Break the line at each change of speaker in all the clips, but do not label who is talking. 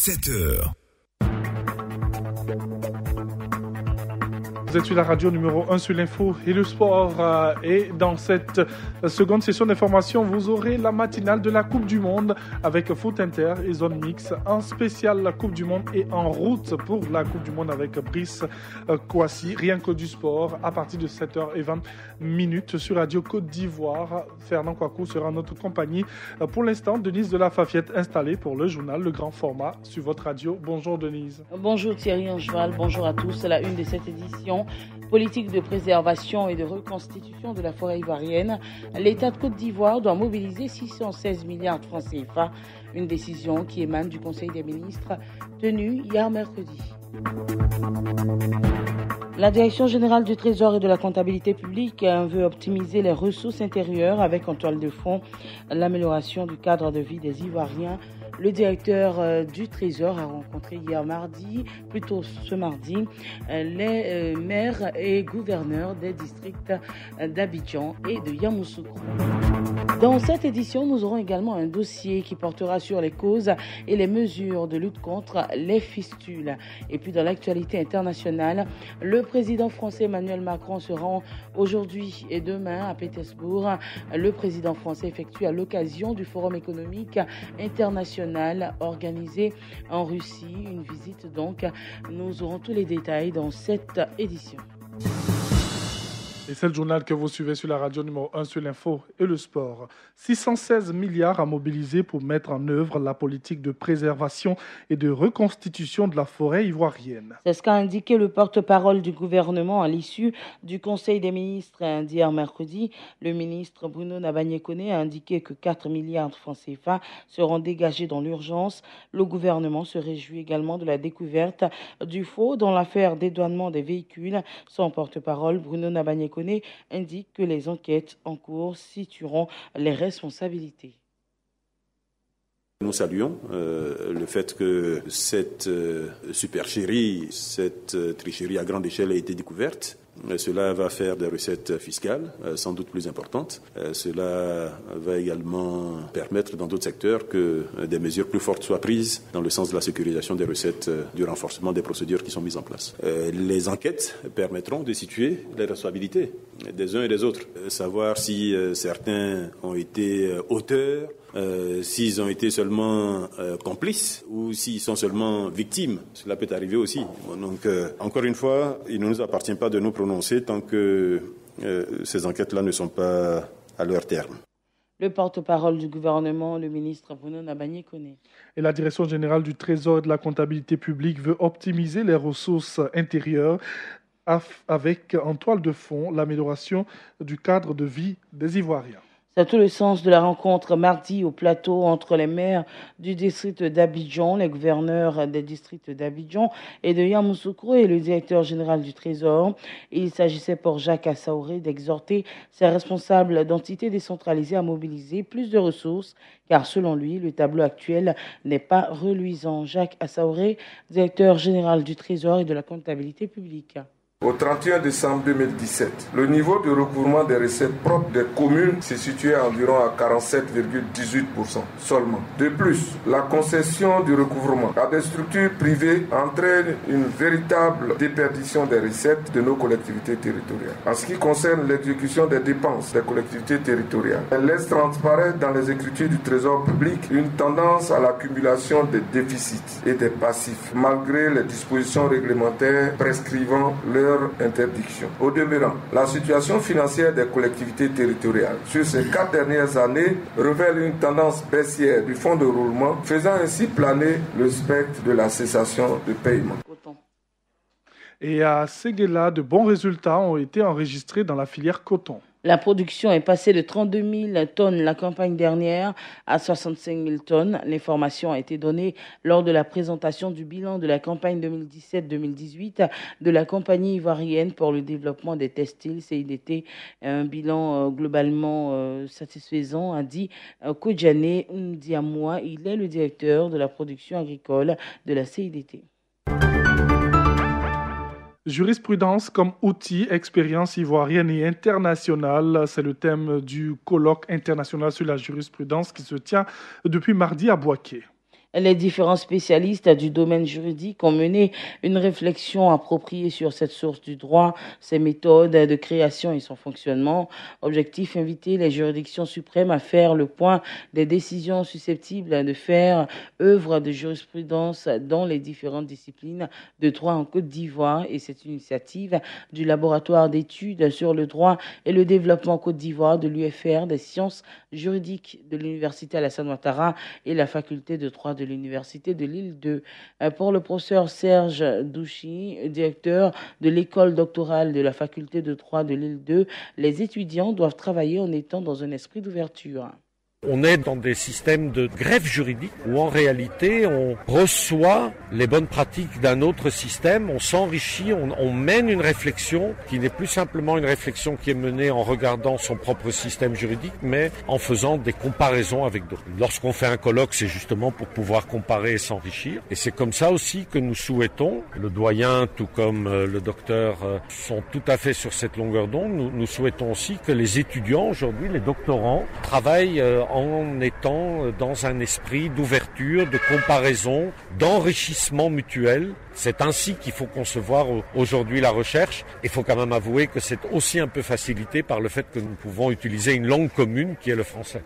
7h.
Vous êtes sur la radio numéro 1 sur l'info et le sport. Et dans cette seconde session d'information, vous aurez la matinale de la Coupe du Monde avec Foot Inter et Zone Mix. En spécial, la Coupe du Monde est en route pour la Coupe du Monde avec Brice Kouassi. Rien que du sport à partir de 7h20 sur Radio Côte d'Ivoire. Fernand Kouakou sera en notre compagnie. Pour l'instant, Denise de la Fafiette installée pour le journal Le Grand Format sur votre radio. Bonjour Denise.
Bonjour Thierry Angeval, bonjour à tous. La une de cette édition. Politique de préservation et de reconstitution de la forêt ivoirienne, l'État de Côte d'Ivoire doit mobiliser 616 milliards de francs CFA, une décision qui émane du Conseil des ministres tenu hier mercredi. La Direction générale du Trésor et de la comptabilité publique veut optimiser les ressources intérieures avec en toile de fond l'amélioration du cadre de vie des Ivoiriens. Le directeur du Trésor a rencontré ce mardi, les maires et gouverneurs des districts d'Abidjan et de Yamoussoukro. Dans cette édition, nous aurons également un dossier qui portera sur les causes et les mesures de lutte contre les fistules. Et puis dans l'actualité internationale, le président français Emmanuel Macron se rend aujourd'hui et demain à Pétersbourg. Le président français effectue à l'occasion du Forum économique international organisé en Russie. Une visite donc. Nous aurons tous les détails dans cette édition.
Et c'est le journal que vous suivez sur la radio numéro 1 sur l'info et le sport. 616 milliards à mobiliser pour mettre en œuvre la politique de préservation et de reconstitution de la forêt ivoirienne.
C'est ce qu'a indiqué le porte-parole du gouvernement à l'issue du Conseil des ministres d'hier mercredi. Le ministre Bruno Nabagné-Koné a indiqué que 4 milliards de francs CFA seront dégagés dans l'urgence. Le gouvernement se réjouit également de la découverte du faux dans l'affaire dédouanement des véhicules. Son porte-parole, Bruno Nabagné-Koné, indique que les enquêtes en cours situeront les responsabilités.
Nous saluons le fait que cette supercherie, cette tricherie à grande échelle a été découverte. Cela va faire des recettes fiscales sans doute plus importantes. Cela va également permettre dans d'autres secteurs que des mesures plus fortes soient prises dans le sens de la sécurisation des recettes, du renforcement des procédures qui sont mises en place. Les enquêtes permettront de situer les responsabilités des uns et des autres. Savoir si certains ont été auteurs, s'ils ont été seulement complices ou s'ils sont seulement victimes. Cela peut arriver aussi. Donc, encore une fois, il ne nous appartient pas de nous prononcer tant que ces enquêtes-là ne sont pas à leur terme.
Le porte-parole du gouvernement, le ministre Bruno Nabagné-Koné.
Et la Direction générale du Trésor et de la comptabilité publique veut optimiser les ressources intérieures avec en toile de fond l'amélioration du cadre de vie des Ivoiriens.
C'est tout le sens de la rencontre mardi au plateau entre les maires du district d'Abidjan, les gouverneurs des districts d'Abidjan et de Yamoussoukro et le directeur général du Trésor. Il s'agissait pour Jacques Assaouré d'exhorter ses responsables d'entités décentralisées à mobiliser plus de ressources, car selon lui, le tableau actuel n'est pas reluisant. Jacques Assaouré, directeur général du Trésor et de la comptabilité publique.
Au 31 décembre 2017, le niveau de recouvrement des recettes propres des communes se situait environ à 47,18% seulement. De plus, la concession du recouvrement à des structures privées entraîne une véritable déperdition des recettes de nos collectivités territoriales. En ce qui concerne l'exécution des dépenses des collectivités territoriales, elle laisse transparaître dans les écritures du Trésor public une tendance à l'accumulation des déficits et des passifs, malgré les dispositions réglementaires prescrivant leur interdiction. Au demeurant, la situation financière des collectivités territoriales sur ces 4 dernières années révèle une tendance baissière du fonds de roulement, faisant ainsi planer le spectre de la cessation de paiement.
Et à Séguéla, de bons résultats ont été enregistrés dans la filière coton.
La production est passée de 32 000 tonnes la campagne dernière à 65 000 tonnes. L'information a été donnée lors de la présentation du bilan de la campagne 2017-2018 de la compagnie ivoirienne pour le développement des textiles, CIDT. Un bilan globalement satisfaisant, a dit Kodjane Ndiamoua. Il est le directeur de la production agricole de la CIDT.
Jurisprudence comme outil, expérience ivoirienne et internationale, c'est le thème du colloque international sur la jurisprudence qui se tient depuis mardi à Bouaké.
Les différents spécialistes du domaine juridique ont mené une réflexion appropriée sur cette source du droit, ses méthodes de création et son fonctionnement. Objectif, inviter les juridictions suprêmes à faire le point des décisions susceptibles de faire œuvre de jurisprudence dans les différentes disciplines de droit en Côte d'Ivoire. Et cette initiative du laboratoire d'études sur le droit et le développement Côte d'Ivoire de l'UFR des sciences juridiques de l'Université Alassane Ouattara et la faculté de droit de l'Université de l'île 2. Pour le professeur Serge Douchy, directeur de l'école doctorale de la faculté de droit de l'île 2, les étudiants doivent travailler en étant dans un esprit d'ouverture.
On est dans des systèmes de greffe juridique où en réalité on reçoit les bonnes pratiques d'un autre système, on s'enrichit, on mène une réflexion qui n'est plus simplement une réflexion qui est menée en regardant son propre système juridique, mais en faisant des comparaisons avec d'autres. Lorsqu'on fait un colloque, c'est justement pour pouvoir comparer et s'enrichir. Et c'est comme ça aussi que nous souhaitons, le doyen tout comme le docteur sont tout à fait sur cette longueur d'onde, nous souhaitons aussi que les étudiants aujourd'hui, les doctorants, travaillent en étant dans un esprit d'ouverture, de comparaison, d'enrichissement mutuel. C'est ainsi qu'il faut concevoir aujourd'hui la recherche. Il faut quand même avouer que c'est aussi un peu facilité par le fait que nous pouvons utiliser une langue commune qui est le français.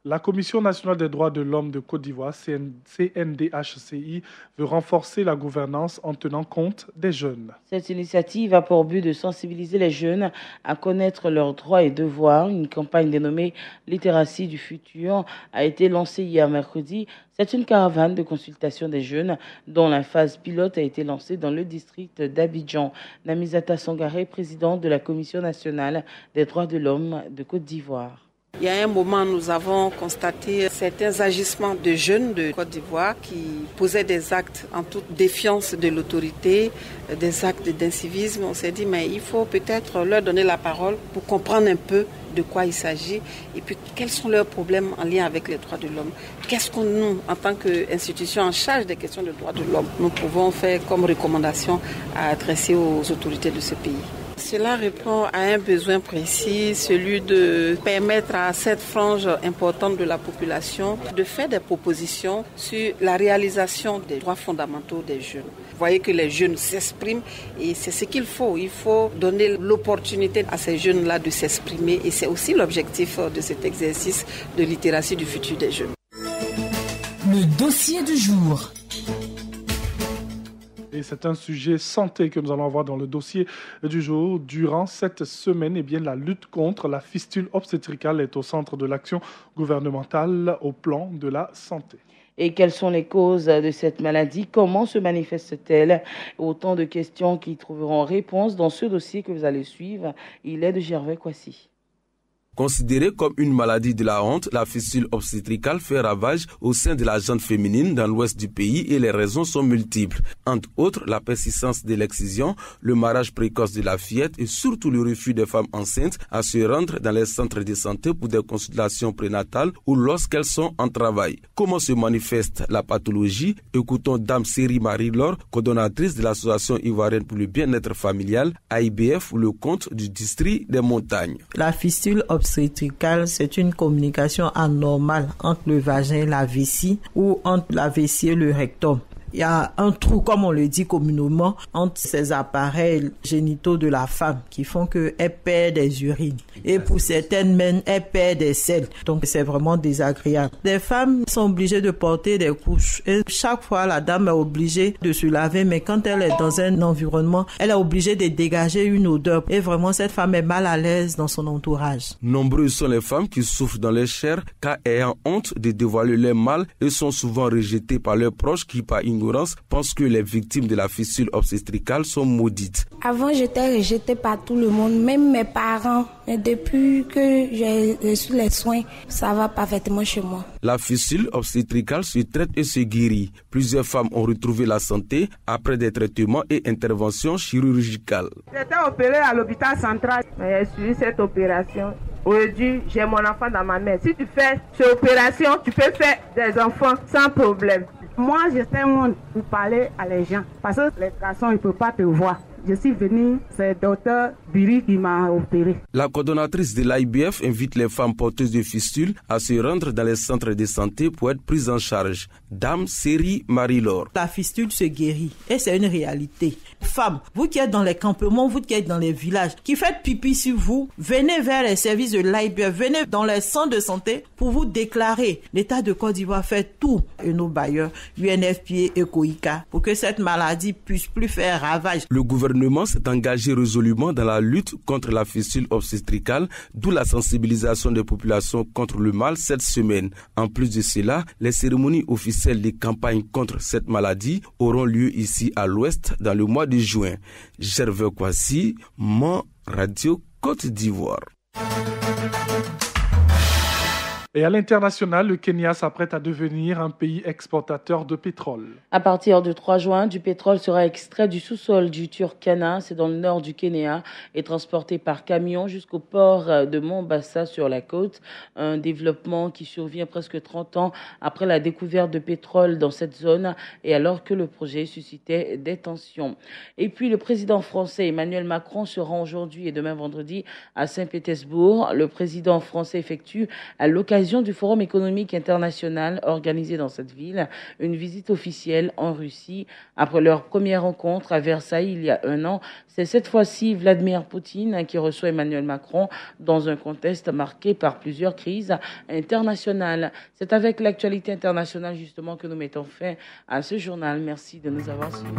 La Commission nationale des droits de l'homme de Côte d'Ivoire, CNDHCI, veut renforcer la gouvernance en tenant compte des jeunes.
Cette initiative a pour but de sensibiliser les jeunes à connaître leurs droits et devoirs. Une campagne dénommée Littératie du futur a été lancée hier mercredi. C'est une caravane de consultation des jeunes dont la phase pilote a été lancée dans le district d'Abidjan. Namizata Sangaré, présidente de la Commission nationale des droits de l'homme de Côte d'Ivoire.
Il y a un moment, nous avons constaté certains agissements de jeunes de Côte d'Ivoire qui posaient des actes en toute défiance de l'autorité, des actes d'incivisme. On s'est dit, mais il faut peut-être leur donner la parole pour comprendre un peu de quoi il s'agit et puis quels sont leurs problèmes en lien avec les droits de l'homme. Qu'est-ce que nous, en tant qu'institution en charge des questions de droits de l'homme, nous pouvons faire comme recommandation à adresser aux autorités de ce pays. Cela répond à un besoin précis, celui de permettre à cette frange importante de la population de faire des propositions sur la réalisation des droits fondamentaux des jeunes. Vous voyez que les jeunes s'expriment et c'est ce qu'il faut. Il faut donner l'opportunité à ces jeunes-là de s'exprimer et c'est aussi l'objectif de cet exercice de littératie du futur des jeunes.
Le dossier du jour.
Et c'est un sujet santé que nous allons avoir dans le dossier du jour. Durant cette semaine, la lutte contre la fistule obstétricale est au centre de l'action gouvernementale au plan de la santé.
Et quelles sont les causes de cette maladie? Comment se manifeste-t-elle? Autant de questions qui trouveront réponse dans ce dossier que vous allez suivre. Il est de Gervais Kwasi.
Considérée comme une maladie de la honte, la fistule obstétricale fait ravage au sein de la gente féminine dans l'ouest du pays et les raisons sont multiples. Entre autres, la persistance de l'excision, le mariage précoce de la fillette et surtout le refus des femmes enceintes à se rendre dans les centres de santé pour des consultations prénatales ou lorsqu'elles sont en travail. Comment se manifeste la pathologie? Écoutons Dame Série Marie-Laure, coordonnatrice de l'Association ivoirienne pour le bien-être familial, AIBF, ou le compte du district des montagnes.
La fistule obstétricale, c'est une communication anormale entre le vagin et la vessie ou entre la vessie et le rectum. Il y a un trou, comme on le dit communément, entre ces appareils génitaux de la femme qui font qu'elle perd des urines. Et pour certaines même, elle perd des selles. Donc c'est vraiment désagréable. Les femmes sont obligées de porter des couches. Et chaque fois, la dame est obligée de se laver. Mais quand elle est dans un environnement, elle est obligée de dégager une odeur. Et vraiment, cette femme est mal à l'aise dans son entourage.
Nombreuses sont les femmes qui souffrent dans leur chair car ayant honte de dévoiler leur mal et sont souvent rejetées par leurs proches qui, par ignorance, pensent que les victimes de la fistule obstétricale sont maudites.
Avant, j'étais rejetée par tout le monde, même mes parents. Mais depuis que j'ai reçu les soins, ça va parfaitement chez moi.
La fistule obstétricale se traite et se guérit. Plusieurs femmes ont retrouvé la santé après des traitements et interventions chirurgicales.
J'étais opérée à l'hôpital central. J'ai suivi cette opération. Aujourd'hui, j'ai mon enfant dans ma main. Si tu fais cette opération, tu peux faire des enfants sans problème.
Moi, j'étais honte pour parler à les gens parce que les garçons, ils ne peuvent pas te voir.
je suis venue, c'est Dr Biri qui m'a opéré.
La coordonnatrice de l'IBF invite les femmes porteuses de fistules à se rendre dans les centres de santé pour être prises en charge. Dame Série Marie-Laure.
La fistule se guérit et c'est une réalité. Femmes, vous qui êtes dans les campements, vous qui êtes dans les villages, qui faites pipi sur vous, venez vers les services de l'IBF, venez dans les centres de santé pour vous déclarer. L'État de Côte d'Ivoire fait tout, et nos bailleurs, UNFPA et COICA, pour que cette maladie puisse plus faire ravage.
Le gouvernement s'est engagé résolument dans la lutte contre la fistule obstétricale, d'où la sensibilisation des populations contre le mal cette semaine. En plus de cela, les cérémonies officielles des campagnes contre cette maladie auront lieu ici à l'ouest dans le mois de juin. Gervais Kwasi, Mon Radio Côte d'Ivoire.
Et à l'international, le Kenya s'apprête à devenir un pays exportateur de pétrole.
À partir du 3 juin, du pétrole sera extrait du sous-sol du Turkana, c'est dans le nord du Kenya, et transporté par camion jusqu'au port de Mombasa sur la côte. Un développement qui survient presque 30 ans après la découverte de pétrole dans cette zone et alors que le projet suscitait des tensions. Et puis le président français Emmanuel Macron se rend aujourd'hui et demain vendredi à Saint-Pétersbourg. Le président français effectue à l'occasion du Forum économique international organisé dans cette ville, une visite officielle en Russie. Après leur première rencontre à Versailles il y a un an, c'est cette fois-ci Vladimir Poutine qui reçoit Emmanuel Macron dans un contexte marqué par plusieurs crises internationales. C'est avec l'actualité internationale justement que nous mettons fin à ce journal. Merci de nous avoir suivis.